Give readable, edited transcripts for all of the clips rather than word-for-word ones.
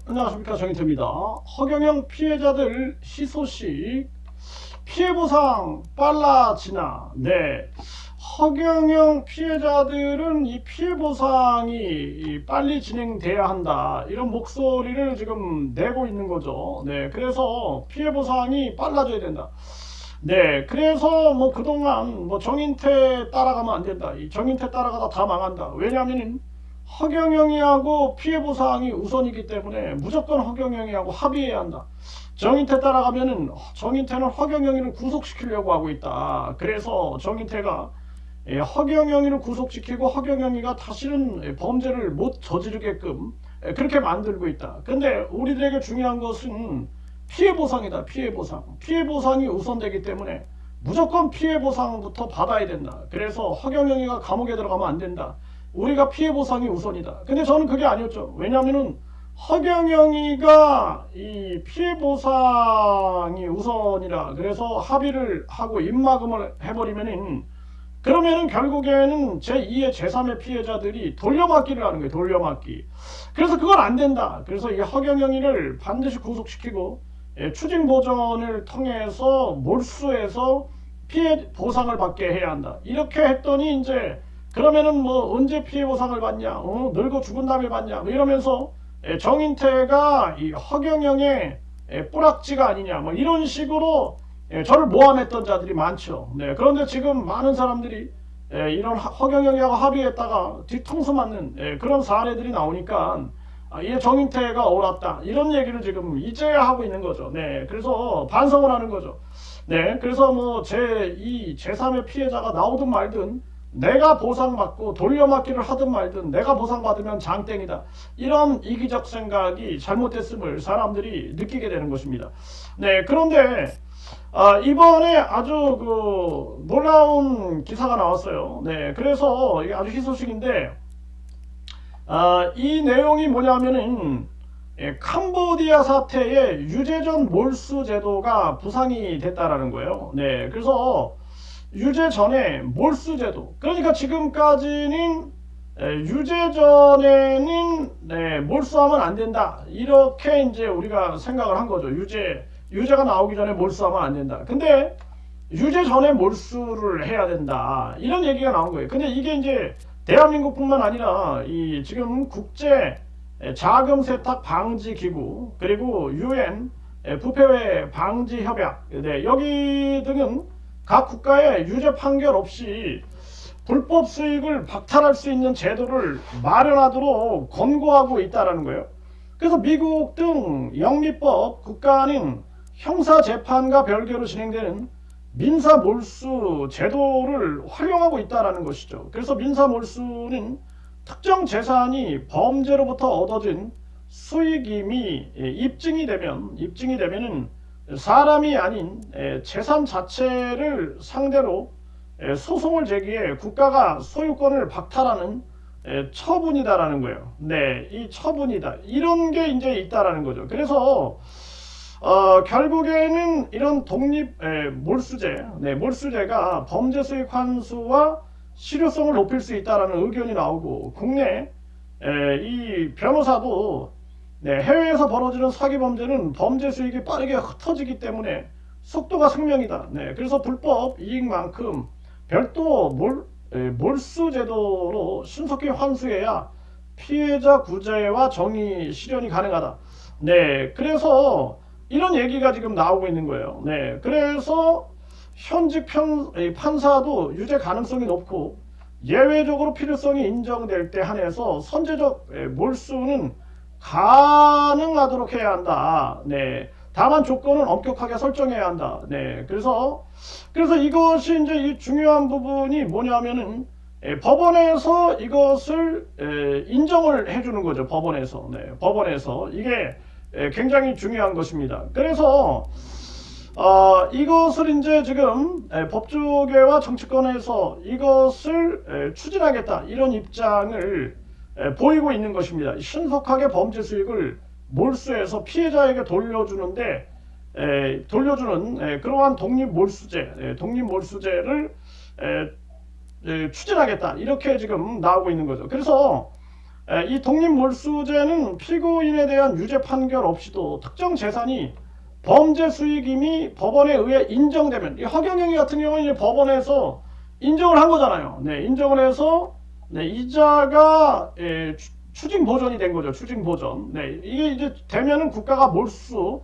안녕하십니까, 정인태입니다. 허경영 피해자들 희소식 피해보상 빨라지나. 네, 허경영 피해자들은 이 피해보상이 빨리 진행돼야 한다, 이런 목소리를 지금 내고 있는 거죠. 네, 그래서 피해보상이 빨라져야 된다. 네, 그래서 뭐 그동안 뭐 정인태 따라가면 안 된다, 이 정인태 따라가다 다 망한다. 왜냐하면 허경영이하고 피해보상이 우선이기 때문에 무조건 허경영이하고 합의해야 한다. 정인태 따라가면은 정인태는 허경영이를 구속시키려고 하고 있다. 그래서 정인태가 허경영이를 구속시키고 허경영이가 다시는 범죄를 못 저지르게끔 그렇게 만들고 있다. 근데 우리들에게 중요한 것은 피해보상이다. 피해보상. 피해보상이 우선되기 때문에 무조건 피해보상부터 받아야 된다. 그래서 허경영이가 감옥에 들어가면 안 된다. 우리가 피해보상이 우선이다. 근데 저는 그게 아니었죠. 왜냐하면은 허경영이가 이 피해보상이 우선이라 그래서 합의를 하고 입막음을 해버리면은, 그러면은 결국에는 제2의 제3의 피해자들이 돌려막기를 하는 거예요. 돌려막기. 그래서 그건 안 된다. 그래서 이 허경영이를 반드시 구속시키고 추징 보전을 통해서 몰수해서 피해 보상을 받게 해야 한다. 이렇게 했더니 이제 그러면은 뭐 언제 피해 보상을 받냐, 늙어 죽은 다음에 받냐, 뭐 이러면서 정인태가 이 허경영의 뿌락지가 아니냐, 뭐 이런 식으로 저를 모함했던 자들이 많죠. 네, 그런데 지금 많은 사람들이 이런 허경영하고 합의했다가 뒤통수 맞는 그런 사례들이 나오니까 이 정인태가 옳았다, 이런 얘기를 지금 이제야 하고 있는 거죠. 네, 그래서 반성을 하는 거죠. 네, 그래서 뭐 제2, 제3의 피해자가 나오든 말든 내가 보상받고 돌려막기를 하든 말든 내가 보상받으면 장땡이다, 이런 이기적 생각이 잘못됐음을 사람들이 느끼게 되는 것입니다. 네, 그런데 이번에 아주 그 놀라운 기사가 나왔어요. 네, 그래서 이게 아주 희소식인데 이 내용이 뭐냐면은 캄보디아 사태의 유죄전 몰수 제도가 부상이 됐다라는 거예요. 네, 그래서 유죄 전에 몰수 제도, 그러니까 지금까지는 유죄 전에는 몰수하면 안 된다, 이렇게 이제 우리가 생각을 한 거죠. 유죄가 나오기 전에 몰수하면 안 된다. 근데 유죄 전에 몰수를 해야 된다, 이런 얘기가 나온 거예요. 근데 이게 이제 대한민국뿐만 아니라 이 지금 국제 자금 세탁 방지 기구, 그리고 UN 부패 방지 협약, 여기 등은 각 국가의 유죄 판결 없이 불법 수익을 박탈할 수 있는 제도를 마련하도록 권고하고 있다는 거예요. 그래서 미국 등 영미법 국가는 형사재판과 별개로 진행되는 민사몰수 제도를 활용하고 있다는 것이죠. 그래서 민사몰수는 특정 재산이 범죄로부터 얻어진 수익임이 입증이 되면은 사람이 아닌 재산 자체를 상대로 소송을 제기해 국가가 소유권을 박탈하는 처분이다라는 거예요. 네, 이 처분이다, 이런 게 이제 있다라는 거죠. 그래서 결국에는 이런 독립 몰수제가 범죄 수익 환수와 실효성을 높일 수 있다라는 의견이 나오고, 국내 이 변호사도 해외에서 벌어지는 사기 범죄는 범죄 수익이 빠르게 흩어지기 때문에 속도가 생명이다. 그래서 불법 이익만큼 별도 몰수 제도로 신속히 환수해야 피해자 구제와 정의 실현이 가능하다. 그래서 이런 얘기가 지금 나오고 있는 거예요. 그래서 현직 판사도 유죄 가능성이 높고 예외적으로 필요성이 인정될 때 한해서 선제적 몰수는 가능하도록 해야 한다. 다만 조건은 엄격하게 설정해야 한다. 그래서 이것이 이제 이 중요한 부분이 뭐냐면은 법원에서 이것을 인정을 해주는 거죠. 법원에서 이게 굉장히 중요한 것입니다. 그래서 이것을 이제 지금 법조계와 정치권에서 이것을 추진하겠다, 이런 입장을 보이고 있는 것입니다. 신속하게 범죄 수익을 몰수해서 피해자에게 돌려주는 그러한 독립몰수제를 추진하겠다, 이렇게 지금 나오고 있는 거죠. 그래서 이 독립몰수죄는 피고인에 대한 유죄 판결 없이도 특정 재산이 범죄 수익임이 법원에 의해 인정되면, 이 허경영이 같은 경우는 이제 법원에서 인정을 한 거잖아요. 네, 인정을 해서 네, 이자가 추징 보전이 된 거죠. 추징 보전. 네, 이게 이제 되면은 국가가 몰수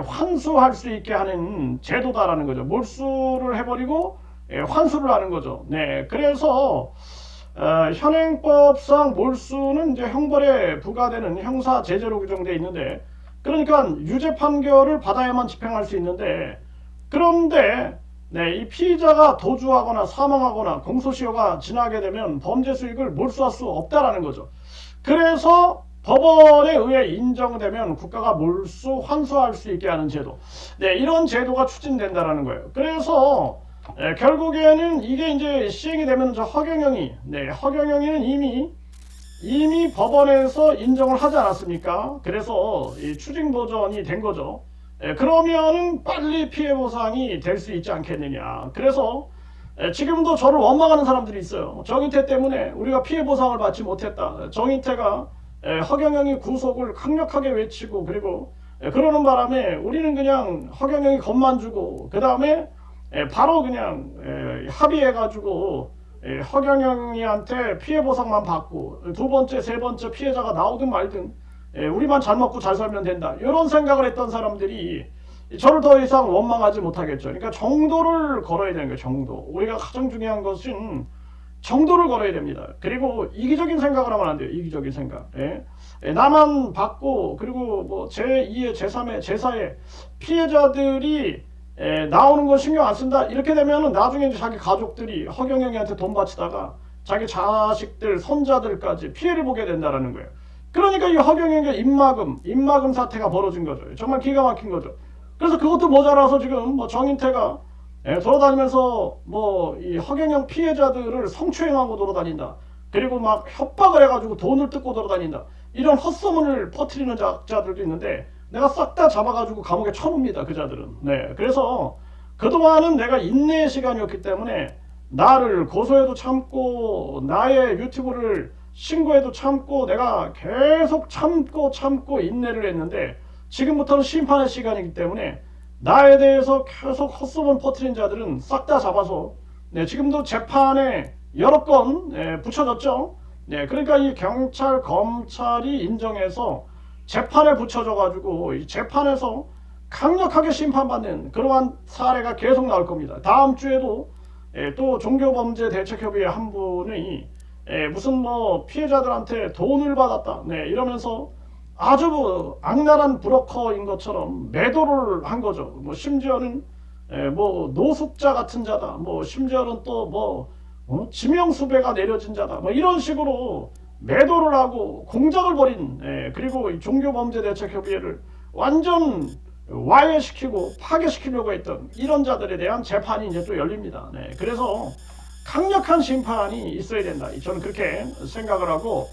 환수할 수 있게 하는 제도다라는 거죠. 몰수를 해버리고 환수를 하는 거죠. 네, 그래서 현행법상 몰수는 이제 형벌에 부과되는 형사 제재로 규정되어 있는데, 그러니까 유죄 판결을 받아야만 집행할 수 있는데, 그런데 네, 이 피의자가 도주하거나 사망하거나 공소시효가 지나게 되면 범죄 수익을 몰수할 수 없다라는 거죠. 그래서 법원에 의해 인정되면 국가가 몰수 환수할 수 있게 하는 제도, 네, 이런 제도가 추진된다라는 거예요. 그래서 결국에는 이게 이제 시행이 되면 저 허경영이는 이미 법원에서 인정을 하지 않았습니까? 그래서 이 추징 보전이 된 거죠. 그러면은 빨리 피해 보상이 될 수 있지 않겠느냐. 그래서 지금도 저를 원망하는 사람들이 있어요. 정인태 때문에 우리가 피해 보상을 받지 못했다. 정인태가 허경영이 구속을 강력하게 외치고, 그리고 그러는 바람에 우리는 그냥 허경영이 겁만 주고, 그 다음에 바로 그냥 합의해가지고 허경영이한테 피해 보상만 받고, 두 번째, 세 번째 피해자가 나오든 말든 우리만 잘 먹고 잘 살면 된다, 이런 생각을 했던 사람들이 저를 더 이상 원망하지 못하겠죠. 그러니까 정도를 걸어야 되는 거예요. 정도. 우리가 가장 중요한 것은 정도를 걸어야 됩니다. 그리고 이기적인 생각을 하면 안 돼요. 이기적인 생각. 나만 받고, 그리고 뭐 제2의 제3의 제4의 피해자들이 나오는 거 신경 안 쓴다, 이렇게 되면은 나중에 자기 가족들이 허경영이한테 돈 바치다가 자기 자식들, 손자들까지 피해를 보게 된다라는 거예요. 그러니까 이 허경영의 입마금 사태가 벌어진 거죠. 정말 기가 막힌 거죠. 그래서 그것도 모자라서 지금 뭐 정인태가 돌아다니면서 뭐 이 허경영 피해자들을 성추행하고 돌아다닌다, 그리고 막 협박을 해가지고 돈을 뜯고 돌아다닌다, 이런 헛소문을 퍼뜨리는 자들도 있는데, 내가 싹 다 잡아가지고 감옥에 쳐놓습니다. 그 자들은. 네, 그래서 그동안은 내가 인내의 시간이었기 때문에 나를 고소해도 참고, 나의 유튜브를 신고해도 참고, 내가 계속 참고 인내를 했는데, 지금부터는 심판의 시간이기 때문에 나에 대해서 계속 헛소문 퍼뜨린 자들은 싹 다 잡아서 지금도 재판에 여러 건 붙여졌죠. 그러니까 이 경찰, 검찰이 인정해서 재판에 붙여져가지고 이 재판에서 강력하게 심판받는 그러한 사례가 계속 나올 겁니다. 다음 주에도 또 종교범죄대책협의회 한 분이 무슨 뭐 피해자들한테 돈을 받았다, 이러면서 아주 악랄한 브로커인 것처럼 매도를 한 거죠. 뭐 심지어는 뭐 노숙자 같은 자다, 뭐 심지어는 또 뭐 지명수배가 내려진 자다, 뭐 이런 식으로 매도를 하고 공작을 벌인, 그리고 종교범죄대책협의회를 완전 와해시키고 파괴시키려고 했던 이런 자들에 대한 재판이 이제 또 열립니다. 그래서 강력한 심판이 있어야 된다, 저는 그렇게 생각을 하고,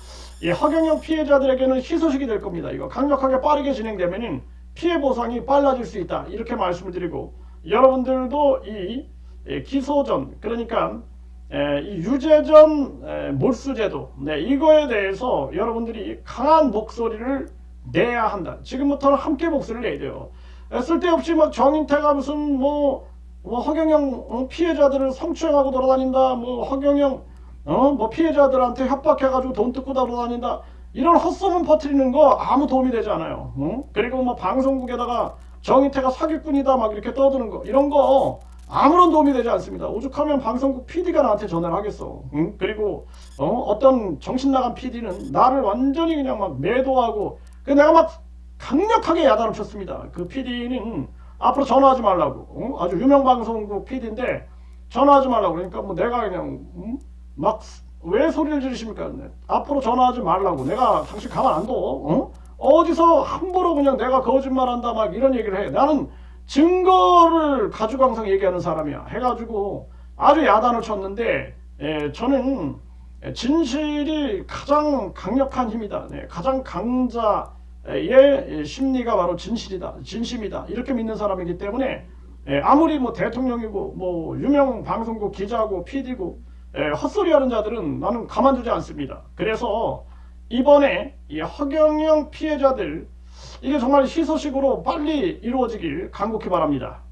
허경영 피해자들에게는 희소식이 될 겁니다. 이거 강력하게 빠르게 진행되면 피해 보상이 빨라질 수 있다, 이렇게 말씀을 드리고, 여러분들도 이 기소전, 그러니까 이 유죄전 몰수제도, 이거에 대해서 여러분들이 강한 목소리를 내야 한다. 지금부터는 함께 목소리를 내야 돼요. 쓸데없이 막 정인태가 무슨 뭐 허경영 피해자들을 성추행하고 돌아다닌다, 뭐 허경영 뭐 피해자들한테 협박해가지고 돈 뜯고 돌아다닌다, 이런 헛소문 퍼뜨리는 거 아무 도움이 되지 않아요. 그리고 뭐 방송국에다가 정인태가 사기꾼이다 막 이렇게 떠드는 거, 이런 거 아무런 도움이 되지 않습니다. 오죽하면 방송국 PD가 나한테 전화를 하겠어. 그리고 어떤 정신나간 PD는 나를 완전히 그냥 막 매도하고, 내가 막 강력하게 야단을 쳤습니다. 그 PD는 앞으로 전화하지 말라고, 아주 유명 방송국 PD인데 전화하지 말라고. 그러니까 뭐 내가 그냥 막 왜 소리를 지르십니까? 앞으로 전화하지 말라고. 내가 당신 가만 안 둬. 어디서 함부로 그냥 내가 거짓말한다 막 이런 얘기를 해. 나는 증거를 가지고 항상 얘기하는 사람이야. 해가지고 아주 야단을 쳤는데, 저는 진실이 가장 강력한 힘이다. 가장 강자의 심리가 바로 진심이다. 이렇게 믿는 사람이기 때문에 아무리 뭐 대통령이고 뭐 유명 방송국 기자고 PD고 헛소리하는 자들은 나는 가만두지 않습니다. 그래서 이번에 이 허경영 피해자들 이게 정말 희소식으로 빨리 이루어지길 간곡히 바랍니다.